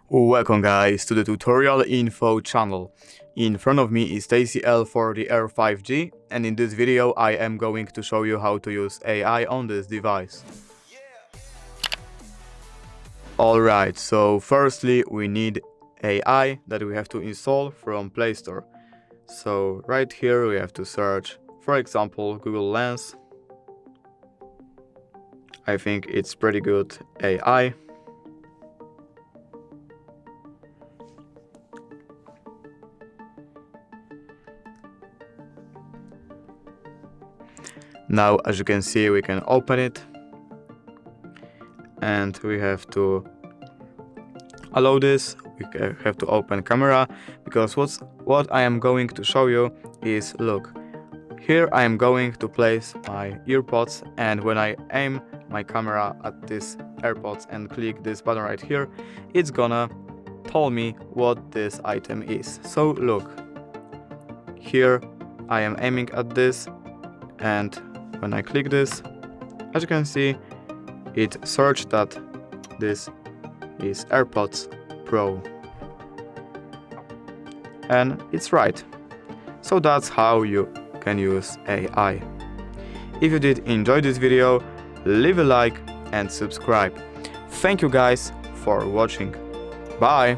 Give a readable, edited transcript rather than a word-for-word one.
Welcome guys to the tutorial info channel. In front of me is TCL 40R 5G, and in this video I am going to show you how to use AI on this device. Alright, so firstly we need AI that we have to install from Play Store. So right here we have to search, for example, Google Lens. I think it's pretty good AI. Now, as you can see, we can open it, and we have to allow this. We have to open camera, because what I am going to show you is, look, here I am going to place my earpods, and when I aim my camera at this AirPods and click this button right here, it's gonna tell me what this item is. So look, here I am aiming at this, and when I click this, as you can see, it searched that this is AirPods Pro. And it's right. So that's how you can use AI. If you did enjoy this video, leave a like and subscribe. Thank you guys for watching. Bye!